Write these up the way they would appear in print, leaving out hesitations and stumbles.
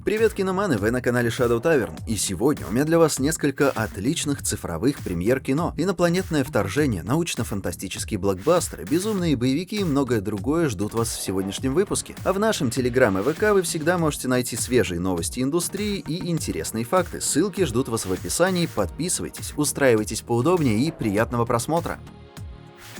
Привет, киноманы! Вы на канале Shadow Tavern, и сегодня у меня для вас несколько отличных цифровых премьер кино. Инопланетное вторжение, научно-фантастические блокбастеры, безумные боевики и многое другое ждут вас в сегодняшнем выпуске. А в нашем Телеграм и ВК вы всегда можете найти свежие новости индустрии и интересные факты. Ссылки ждут вас в описании, подписывайтесь, устраивайтесь поудобнее и приятного просмотра.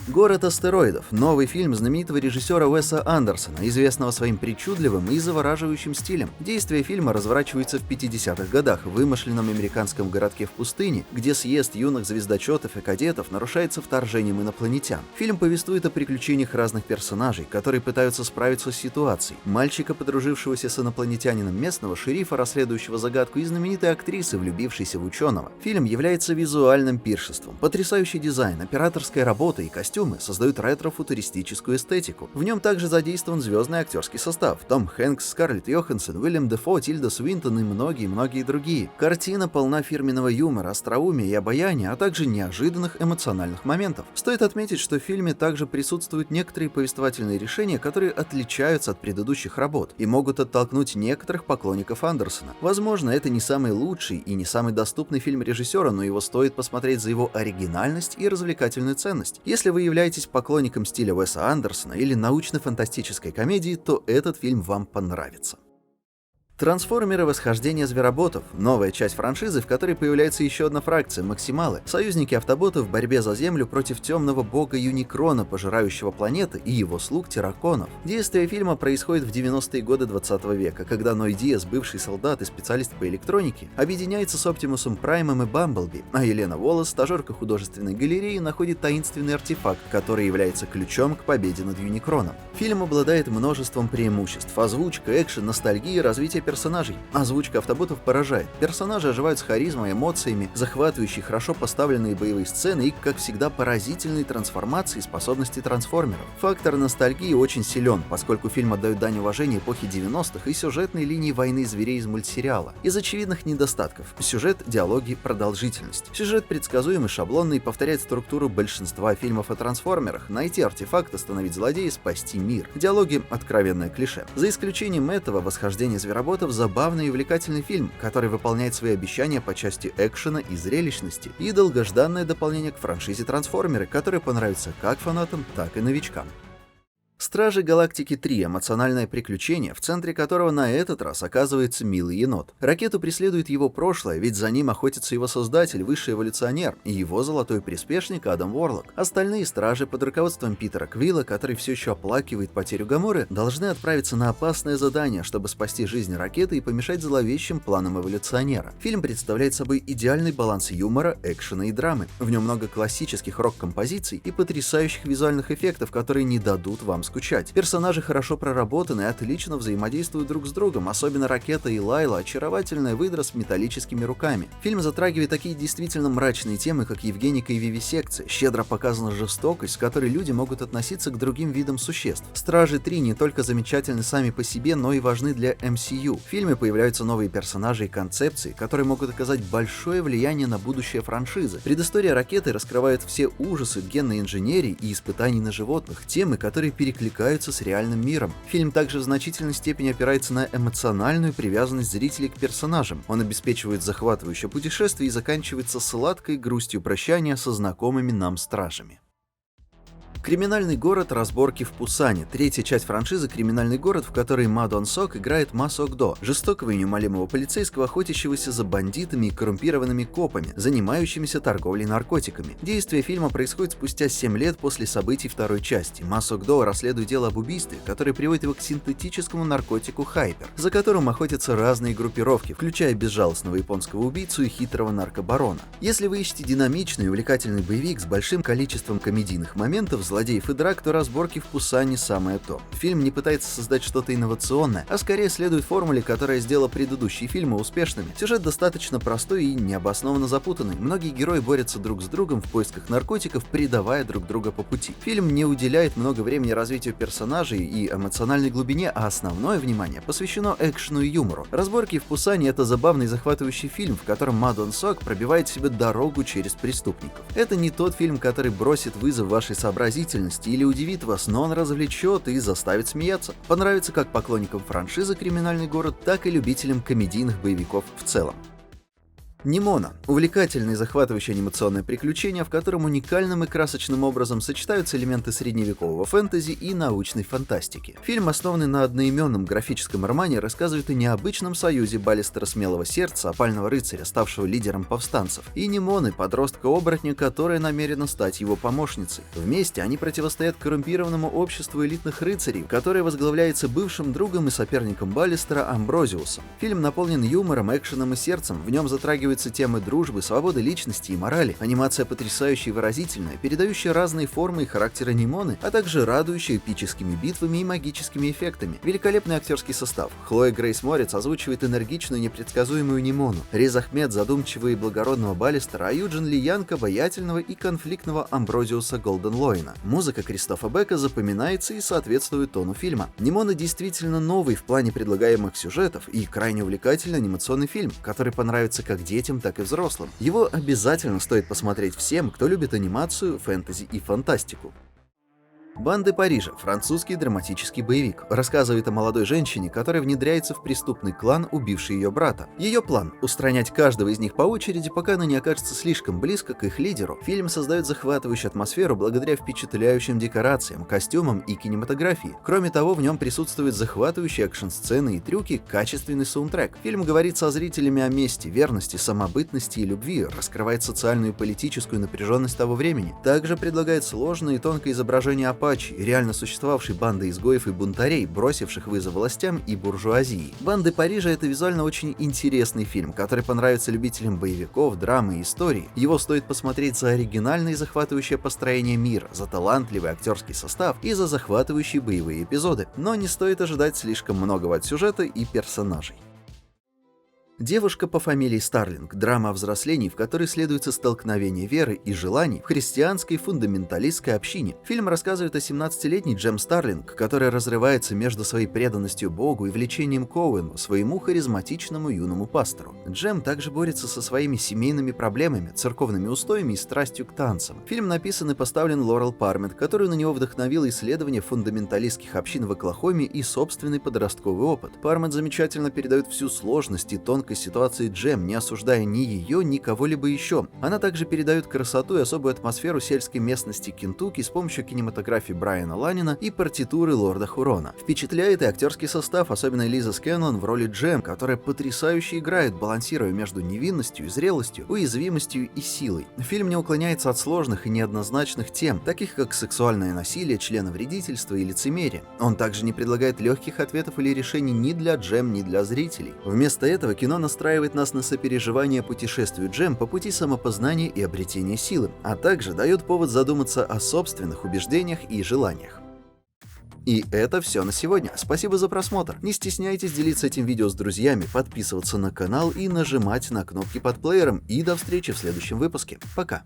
«Город астероидов» — новый фильм знаменитого режиссера Уэса Андерсона, известного своим причудливым и завораживающим стилем. Действие фильма разворачивается в 50-х годах в вымышленном американском городке в пустыне, где съезд юных звездочетов и кадетов нарушается вторжением инопланетян. Фильм повествует о приключениях разных персонажей, которые пытаются справиться с ситуацией. Мальчика, подружившегося с инопланетянином, местного шерифа, расследующего загадку, и знаменитой актрисы, влюбившейся в ученого. Фильм является визуальным пиршеством. Потрясающий дизайн, операторская работа и костюмы создают ретро-футуристическую эстетику. В нем также задействован звездный актерский состав: Том Хэнкс, Скарлетт Йоханссон, Уильям Дефо, Тильда Свинтон и многие-многие другие. Картина полна фирменного юмора, остроумия и обаяния, а также неожиданных эмоциональных моментов. Стоит отметить, что в фильме также присутствуют некоторые повествовательные решения, которые отличаются от предыдущих работ и могут оттолкнуть некоторых поклонников Андерсона. Возможно, это не самый лучший и не самый доступный фильм режиссера, но его стоит посмотреть за его оригинальность и развлекательную ценность. Если вы являетесь поклонником стиля Уэса Андерсона или научно-фантастической комедии, то этот фильм вам понравится. «Трансформеры. Восхождение звероботов» — новая часть франшизы, в которой появляется еще одна фракция — Максималы, союзники автоботов в борьбе за Землю против темного бога Юникрона, пожирающего планеты, и его слуг Терраконов. Действие фильма происходит в 90-е годы 20 века, когда Ной Диас, бывший солдат и специалист по электронике, объединяется с Оптимусом Праймом и Бамблби, а Елена Уоллес, стажерка художественной галереи, находит таинственный артефакт, который является ключом к победе над Юникроном. Фильм обладает множеством преимуществ: озвучка, экшен, ностальгия, развитие персонажей. Озвучка автоботов поражает. Персонажи оживают с харизмой, эмоциями, захватывающие, хорошо поставленные боевые сцены и, как всегда, поразительные трансформации и способности трансформеров. Фактор ностальгии очень силен, поскольку фильм отдает дань уважения эпохи 90-х и сюжетной линии войны зверей из мультсериала. Из очевидных недостатков: сюжет, диалоги, продолжительность. Сюжет предсказуемый, шаблонный, повторяет структуру большинства фильмов о трансформерах: найти артефакт, остановить злодея, спасти мир. Диалоги — откровенное клише. За исключением этого, «Восхождение звероботов» — забавный и увлекательный фильм, который выполняет свои обещания по части экшена и зрелищности, и долгожданное дополнение к франшизе «Трансформеры», которое понравится как фанатам, так и новичкам. «Стражи Галактики 3. Эмоциональное приключение», в центре которого на этот раз оказывается милый енот. Ракету преследует его прошлое, ведь за ним охотится его создатель, высший эволюционер, и его золотой приспешник Адам Уорлок. Остальные стражи под руководством Питера Квилла, который все еще оплакивает потерю Гаморы, должны отправиться на опасное задание, чтобы спасти жизнь ракеты и помешать зловещим планам эволюционера. Фильм представляет собой идеальный баланс юмора, экшена и драмы. В нем много классических рок-композиций и потрясающих визуальных эффектов, которые не дадут вам скучать. Персонажи хорошо проработаны и отлично взаимодействуют друг с другом, особенно Ракета и Лайла — очаровательная выдра с металлическими руками. Фильм затрагивает такие действительно мрачные темы, как евгеника и вивисекция. Щедро показана жестокость, с которой люди могут относиться к другим видам существ. «Стражи 3» не только замечательны сами по себе, но и важны для MCU. В фильме появляются новые персонажи и концепции, которые могут оказать большое влияние на будущее франшизы. Предыстория Ракеты раскрывает все ужасы генной инженерии и испытаний на животных, темы, которые перекликаются с реальным миром. Фильм также в значительной степени опирается на эмоциональную привязанность зрителей к персонажам. Он обеспечивает захватывающее путешествие и заканчивается сладкой грустью прощания со знакомыми нам стражами. «Криминальный город. Разборки в Пусане» — третья часть франшизы «Криминальный город», в которой Ма Дон Сок играет Ма Сок До, жестокого и неумолимого полицейского, охотящегося за бандитами и коррумпированными копами, занимающимися торговлей наркотиками. Действие фильма происходит спустя 7 лет после событий второй части. Ма Сок До расследует дело об убийстве, которое приводит его к синтетическому наркотику Хайпер, за которым охотятся разные группировки, включая безжалостного японского убийцу и хитрого наркобарона. Если вы ищете динамичный и увлекательный боевик с большим количеством комедийных моментов, злодеев и драк, то «Разборки в Пусане» самое то. Фильм не пытается создать что-то инновационное, а скорее следует формуле, которая сделала предыдущие фильмы успешными. Сюжет достаточно простой и необоснованно запутанный. Многие герои борются друг с другом в поисках наркотиков, предавая друг друга по пути. Фильм не уделяет много времени развитию персонажей и эмоциональной глубине, а основное внимание посвящено экшену и юмору. «Разборки в Пусане» — это забавный и захватывающий фильм, в котором Ма Дон Сок пробивает себе дорогу через преступников. Это не тот фильм, который бросит вызов вашей сообразительности выразительности или удивит вас, но он развлечет и заставит смеяться. Понравится как поклонникам франшизы «Криминальный город», так и любителям комедийных боевиков в целом. Нимона – увлекательное и захватывающее анимационное приключение, в котором уникальным и красочным образом сочетаются элементы средневекового фэнтези и научной фантастики. Фильм, основанный на одноименном графическом романе, рассказывает о необычном союзе Баллистера Смелого Сердца, опального рыцаря, ставшего лидером повстанцев, и Нимоны, подростка-оборотня, которая намерена стать его помощницей. Вместе они противостоят коррумпированному обществу элитных рыцарей, которое возглавляется бывшим другом и соперником Баллистера Амброзиусом. Фильм наполнен юмором, экшеном и сердцем, в нем затрагиваются темы дружбы, свободы личности и морали. Анимация потрясающая и выразительная, передающая разные формы и характеры Нимоны, а также радующая эпическими битвами и магическими эффектами. Великолепный актерский состав. Хлоя Грейс Морец озвучивает энергичную и непредсказуемую Нимону. Риз Ахмед — задумчивого и благородного Баллистера, а Юджин Ли Янг — обаятельного и конфликтного Амброзиуса Голденлойна. Музыка Кристофа Бека запоминается и соответствует тону фильма. Нимона действительно новый в плане предлагаемых сюжетов и крайне увлекательный анимационный фильм, который понравится как детям, так и взрослым. Его обязательно стоит посмотреть всем, кто любит анимацию, фэнтези и фантастику. «Банды Парижа» — французский драматический боевик. Рассказывает о молодой женщине, которая внедряется в преступный клан, убивший ее брата. Ее план — устранять каждого из них по очереди, пока она не окажется слишком близко к их лидеру. Фильм создает захватывающую атмосферу благодаря впечатляющим декорациям, костюмам и кинематографии. Кроме того, в нем присутствуют захватывающие экшн-сцены и трюки, качественный саундтрек. Фильм говорит со зрителями о мести, верности, самобытности и любви, раскрывает социальную и политическую напряженность того времени. Также предлагает сложное и тонкое изображение реально существовавшей банды изгоев и бунтарей, бросивших вызов властям и буржуазии. «Банды Парижа» — это визуально очень интересный фильм, который понравится любителям боевиков, драмы и истории. Его стоит посмотреть за оригинальное и захватывающее построение мира, за талантливый актерский состав и за захватывающие боевые эпизоды. Но не стоит ожидать слишком многого от сюжета и персонажей. «Девушка по фамилии Старлинг» — драма о взрослении, в которой следуется столкновение веры и желаний в христианской фундаменталистской общине. Фильм рассказывает о 17-летней Джем Старлинг, которая разрывается между своей преданностью Богу и влечением к Оуэну, своему харизматичному юному пастору. Джем также борется со своими семейными проблемами, церковными устоями и страстью к танцам. Фильм написан и поставлен Лорел Пармет, которую на него вдохновило исследование фундаменталистских общин в Оклахоме и собственный подростковый опыт. Пармет замечательно передает всю сложность и тонкость ситуации Джем, не осуждая ни ее, ни кого-либо еще. Она также передает красоту и особую атмосферу сельской местности Кентукки с помощью кинематографии Брайана Ланнина и партитуры Лорда Хурона. Впечатляет и актерский состав, особенно Лиза Скэнлон в роли Джем, которая потрясающе играет, балансируя между невинностью и зрелостью, уязвимостью и силой. Фильм не уклоняется от сложных и неоднозначных тем, таких как сексуальное насилие, членовредительство и лицемерие. Он также не предлагает легких ответов или решений ни для Джем, ни для зрителей. Вместо этого кино настраивает нас на сопереживание путешествию Джем по пути самопознания и обретения силы, а также дает повод задуматься о собственных убеждениях и желаниях. И это все на сегодня. Спасибо за просмотр. Не стесняйтесь делиться этим видео с друзьями, подписываться на канал и нажимать на кнопки под плеером. И до встречи в следующем выпуске. Пока!